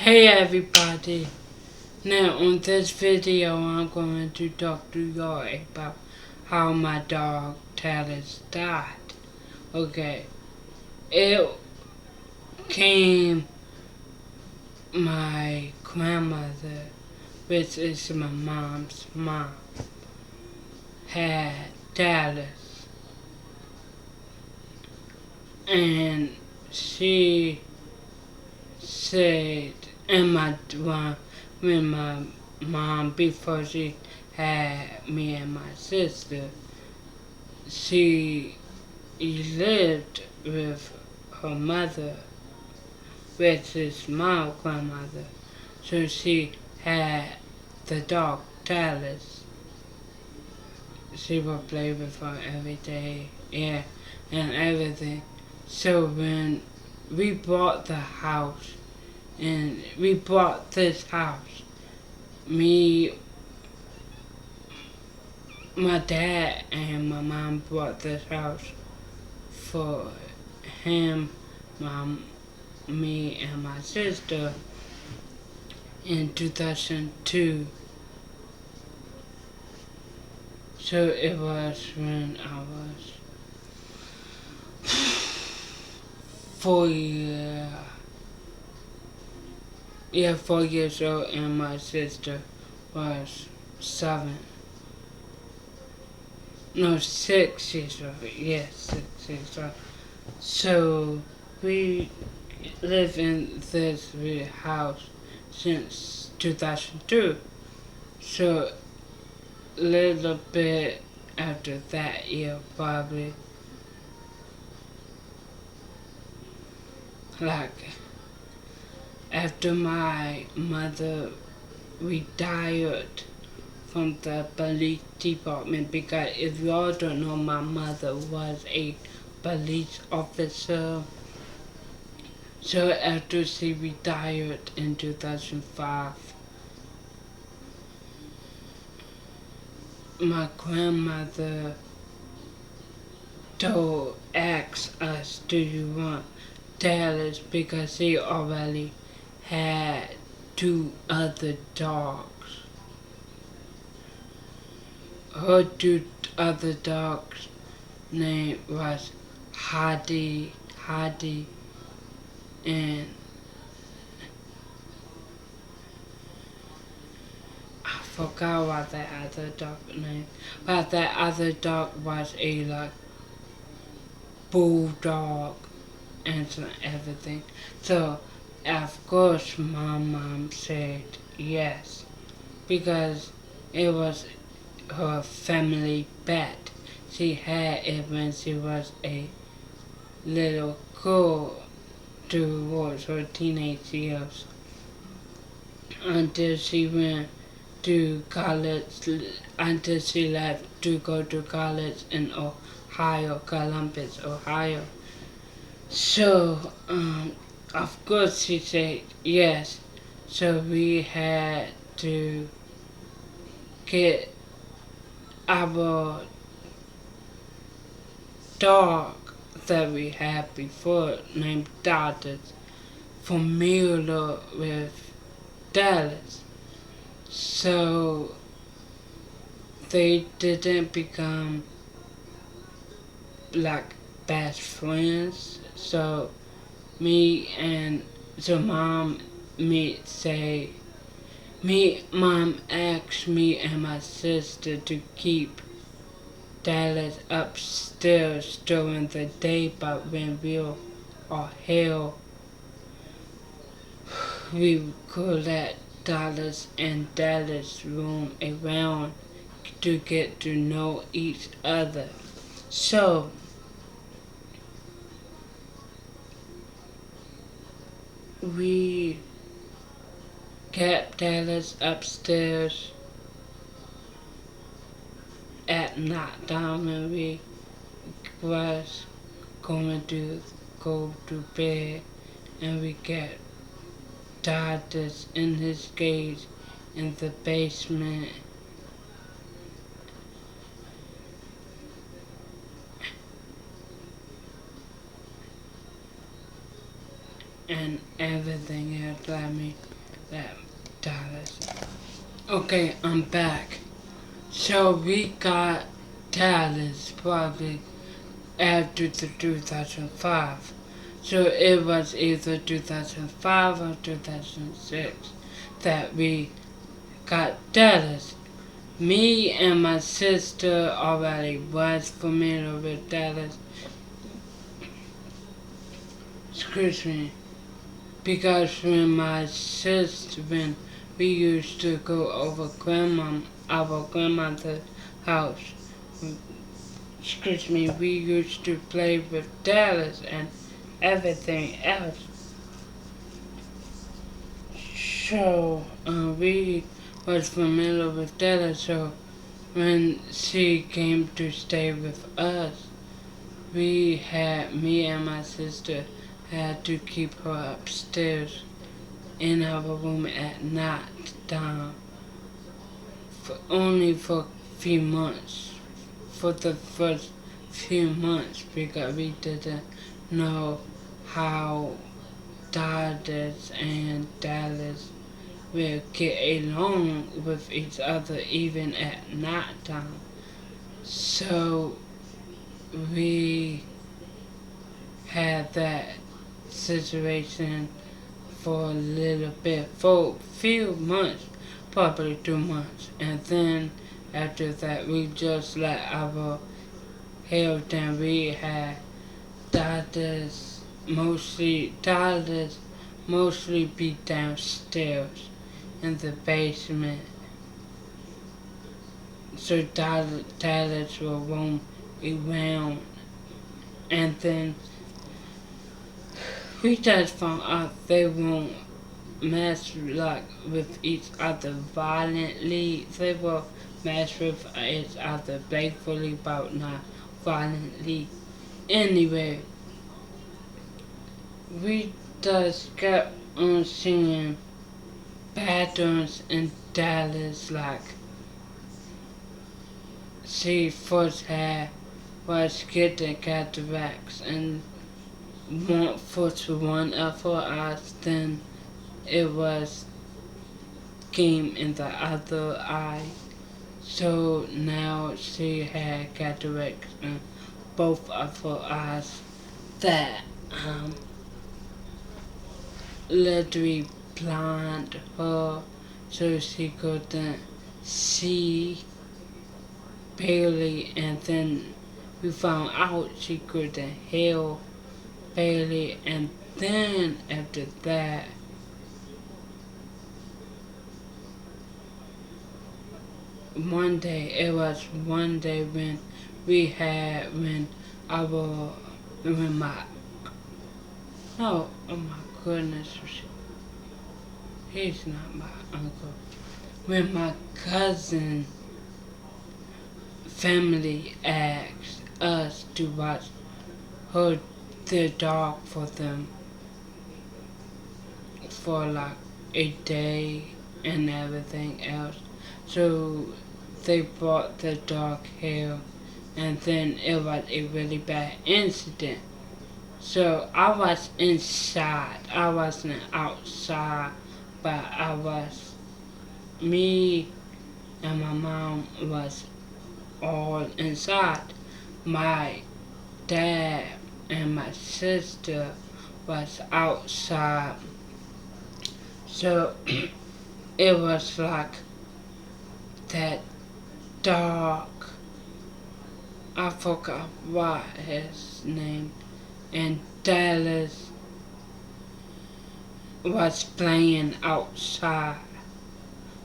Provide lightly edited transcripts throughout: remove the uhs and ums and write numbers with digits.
Hey everybody! Now on this video I'm going to talk to y'all about how my dog Talus died. Okay, it came my grandmother, which is my mom's mom, had Talus, and she said, and when my mom, before she had me and my sister, she lived with her mother, which is my grandmother. So she had the dog Talus. She would play with her every day, yeah, and everything. So when we bought the house, and we bought this house, me, my dad, and my mom bought this house for him, me, and my sister in 2002. So it was when I was 4 years, yeah, 4 years old, and my sister was 7. No, 6 years old. Yes, 6 years old. So we live in this house since 2002. So a little bit after that year, probably, like after my mother retired from the police department, because if y'all don't know, my mother was a police officer. So after she retired in 2005, my grandmother asked us, do you want Dallas, because she already had 2 other dogs. Her 2 other dogs' name was Hadi, and I forgot what that other dog name, but that other dog was a like bulldog and everything. So of course my mom said yes, because it was her family pet. She had it when she was a little girl towards her teenage years, until she went to college, until she left to go to college in Ohio, Columbus, Ohio. So, of course she said yes. So we had to get our dog that we had before, named Dallas, familiar with Dallas. So they didn't become like best friends. So mom mom asked me and my sister to keep Dallas upstairs during the day, but when we are here, we could let Dallas and Dallas roam around to get to know each other. So we kept Dallas upstairs at night time when we was going to go to bed, and we kept Dallas in his cage in the basement. and everything else like me, that Dallas. Okay, I'm back. So we got Dallas probably after the 2005. So it was either 2005 or 2006 that we got Dallas. Me and my sister already was familiar with Dallas. Excuse me. Because when we used to go over our grandmother's house, excuse me, we used to play with Dallas and everything else. So we was familiar with Dallas. So when she came to stay with us, me and my sister had to keep her upstairs in our room at night time only for a few months, for the first few months, because we didn't know how Dodgers and Dallas will get along with each other even at night time. So we had that situation for a little bit, for a few months, probably 2 months, and then after that we just let our hair down. We had Dallas mostly be downstairs in the basement, so Dallas will roam around, and then we just found out they won't mess with each other violently. They will mess with each other playfully, but not violently. Anyway, we just kept on seeing patterns in Dallas, like she first was getting cataracts and first one of her eyes, then it was came in the other eye. So now she had cataracts in both of her eyes that literally blind her, so she couldn't see barely, and then we found out she couldn't hear barely, and then after that one day when my no, oh my goodness, he's not my uncle. When my cousin family asked us to watch their dog for them for like a day and everything else. So they brought the dog here, and then it was a really bad incident. So I was inside. I wasn't outside, but me and my mom was all inside. My dad and my sister was outside. So it was like that dog, I forgot what his name, and Dallas was playing outside.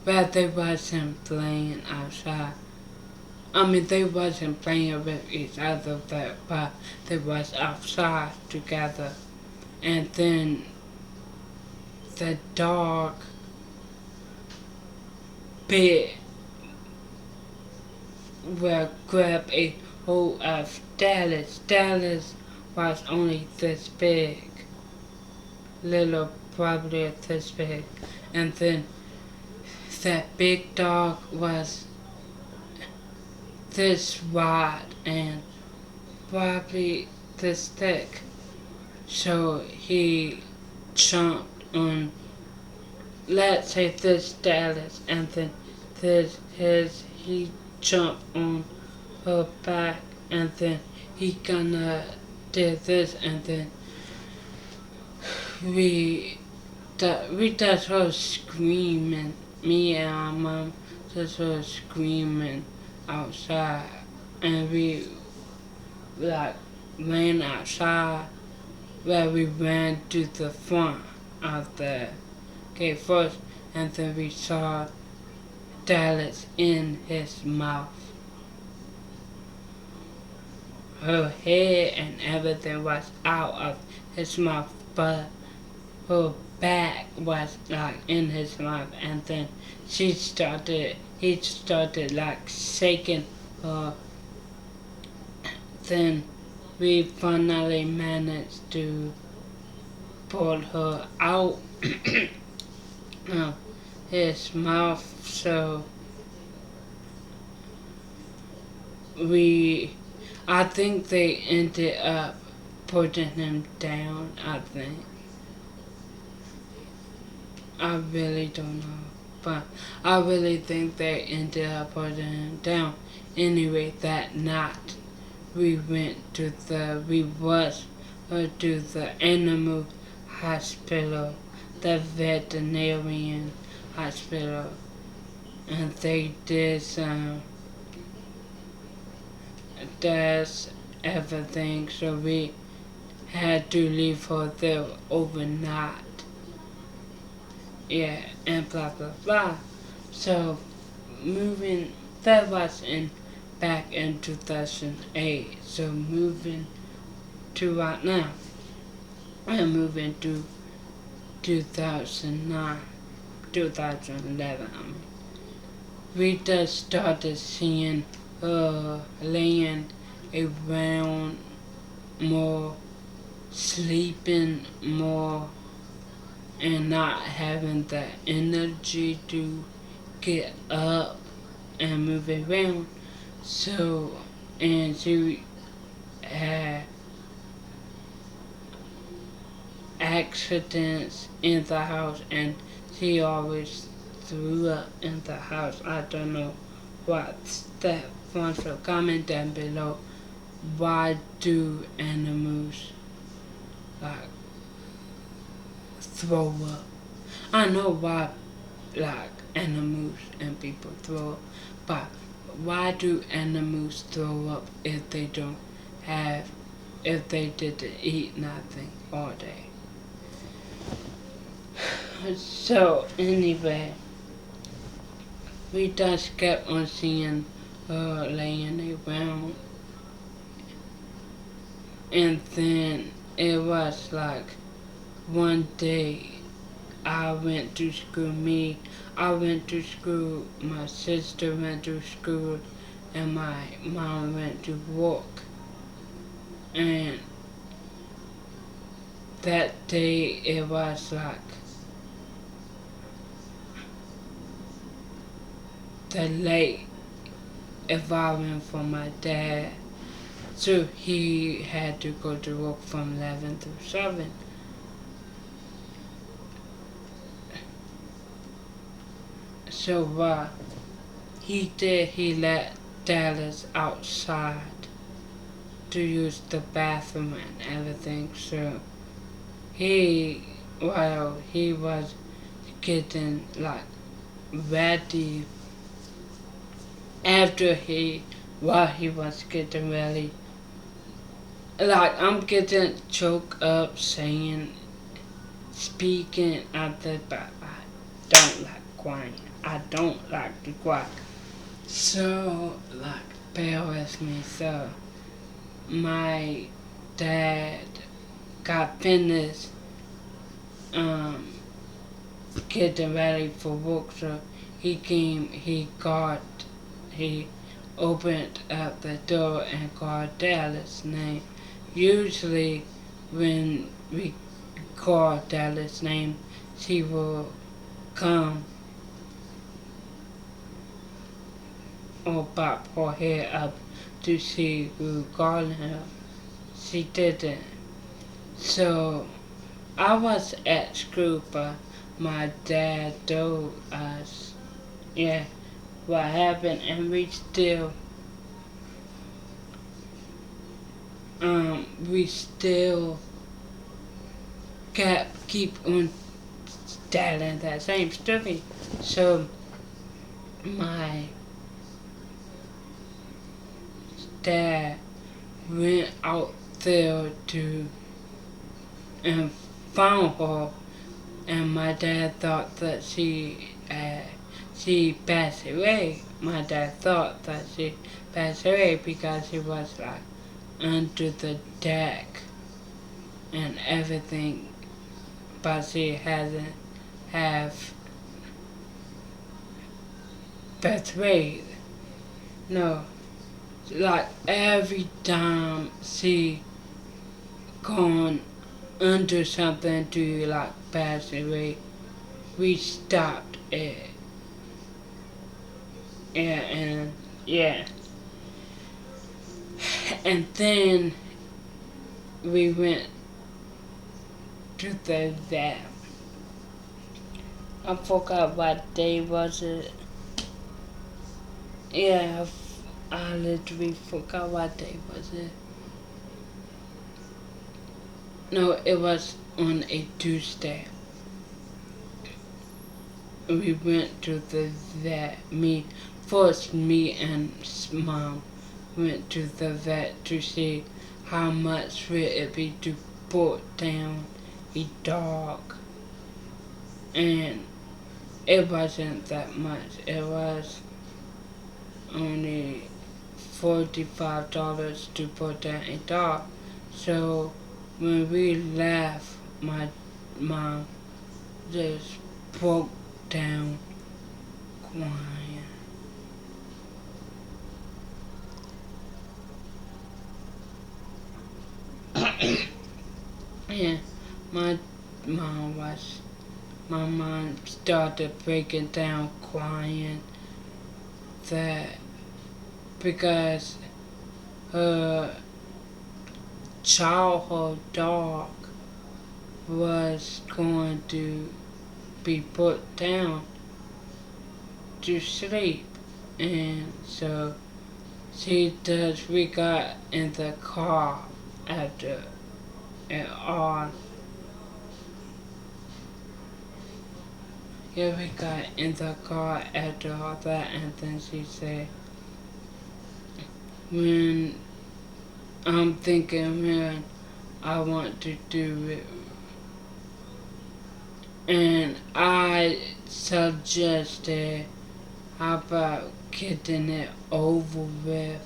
But they wasn't playing outside. I mean, they wasn't playing with each other, but they was outside together. And then the dog bit will grab a hold of Dallas. Dallas was only this big, little, probably this big, and then that big dog was this wide and probably this thick. So he jumped on, let's say this Dallas, and then he jumped on her back, and then he gonna did this, and then we just heard screaming. Me and our mom just heard screaming outside, and we like ran outside, where we ran to the front of the gate first, and then we saw Dallas in his mouth. Her head and everything was out of his mouth, but her back was like in his mouth, and then he started like shaking her. Then we finally managed to pull her out of his mouth, so I think they ended up putting him down, I think. I really don't know, but I really think they ended up putting him down. Anyway, that night we was to the animal hospital, the veterinarian hospital, and they did some tests, everything, so we had to leave her there overnight. Yeah, and blah blah blah. So that was back in 2008. So moving to right now, I'm moving to 2009, 2011. I mean, we just started seeing her laying around more, sleeping more, and not having the energy to get up and move around. So, and she had accidents in the house, and she always threw up in the house. I don't know what's that from, so comment down below. Why do animals like throw up? I know why like animals and people throw up, but why do animals throw up if they didn't eat nothing all day? So anyway, we just kept on seeing her laying around, and then it was like one day I went to school, my sister went to school, and my mom went to work. And that day it was like the late environment for my dad. So he had to go to work from 11 to 7. So what he did, he let Dallas outside to use the bathroom and everything. So while he was getting like ready, while he was getting ready, like I'm getting choked up speaking out there, but I don't like crying. I don't like to cry. So, like, bear with me. So, my dad got finished getting ready for work, so he opened up the door and called Dallas' name. Usually, when we call Dallas' name, she will come or pop her head up to see who calling her. She didn't. So I was at school, but my dad told us, yeah, what happened, and we still keep on telling that same story. So my dad went out there to and found her, and my dad thought that she passed away. My dad thought that she passed away because she was like under the deck and everything, but she hasn't have passed away. No, like every time she gone under something to like pass away, we stopped it. Yeah, and yeah. And then we went to the vet. I forgot what day was it. Yeah, I literally forgot what day was it. No, it was on a Tuesday. We went to the vet. Me and mom went to the vet to see how much would it be to put down a dog. And it wasn't that much. It was only $45 to put down a dog. So when we left, my mom just broke down crying. Yeah, my mom started breaking down crying that because her childhood dog was going to be put down to sleep, and so we got in the car after it all. Yeah, we got in the car after all that, and then she said, when I'm thinking when I want to do it, and I suggested how about getting it over with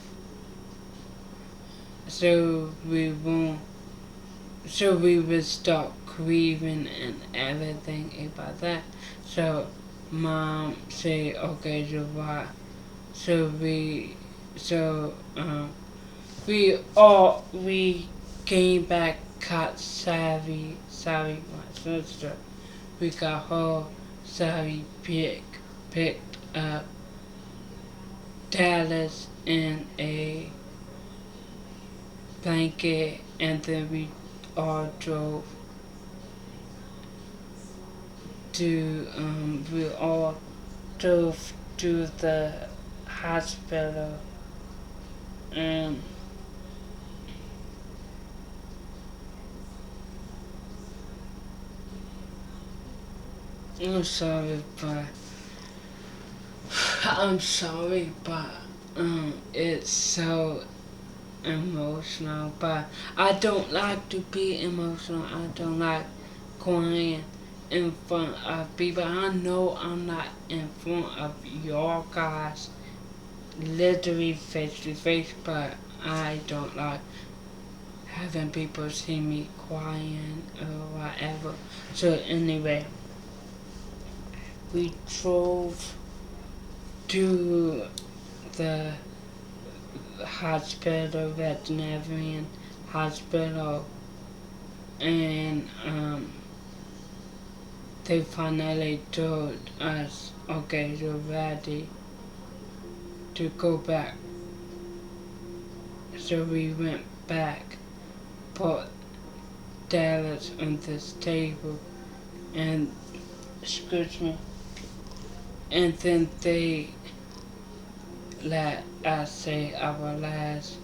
so we would stop grieving and everything about that. So mom said, okay, you're right. So we came back, got Savvy, my sister. We got her, Savvy picked up Dallas in a blanket, and then we all drove to the hospital, and I'm sorry, but it's so emotional, but I don't like to be emotional. I don't like crying in front of people. I know I'm not in front of your guys, literally face to face, but I don't like having people see me crying or whatever. So anyway, we drove to the hospital, veterinarian hospital, and they finally told us, okay, you're ready to go back. So we went back, but Dallas on this table, and excuse me, and then they let us say our last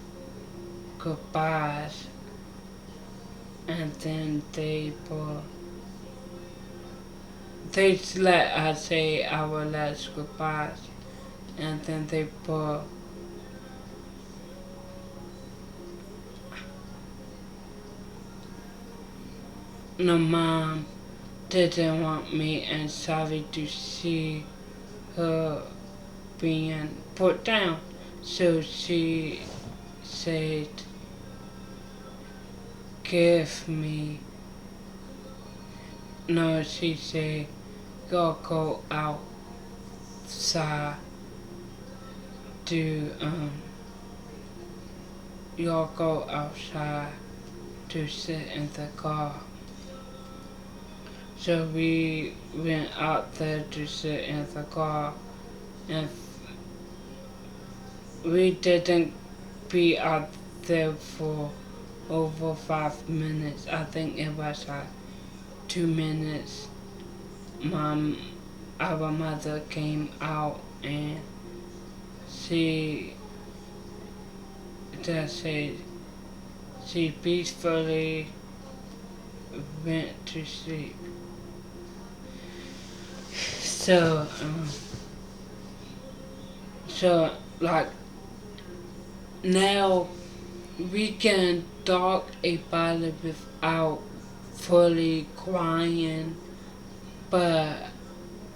goodbyes, and then they let us say our last goodbyes, and then they put no, Mom didn't want me and sorry to see her being put down, so she said, give me, no, she said, y'all go outside to, y'all go outside to sit in the car. So we went out there to sit in the car, and we didn't be out there for over 5 minutes. I think it was like 2 minutes. Our mother came out and she just said she peacefully went to sleep. So, like, now we can talk about it without fully crying, but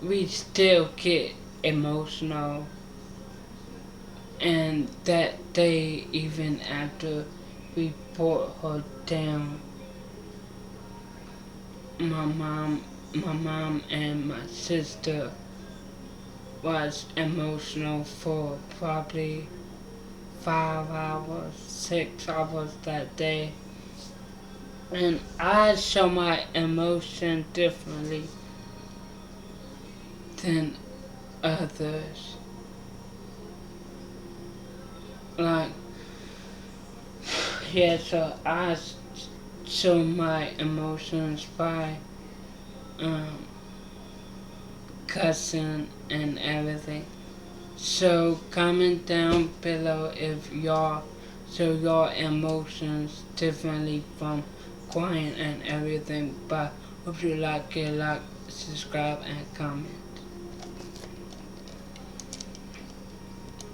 we still get emotional. And that day, even after we put her down, my mom and my sister was emotional for probably 5 hours, 6 hours that day. And I show my emotion differently than others. Like, yeah, so I show my emotions by cussing and everything. So comment down below if y'all show your emotions differently from crying and everything. But hope you like it, subscribe, and comment.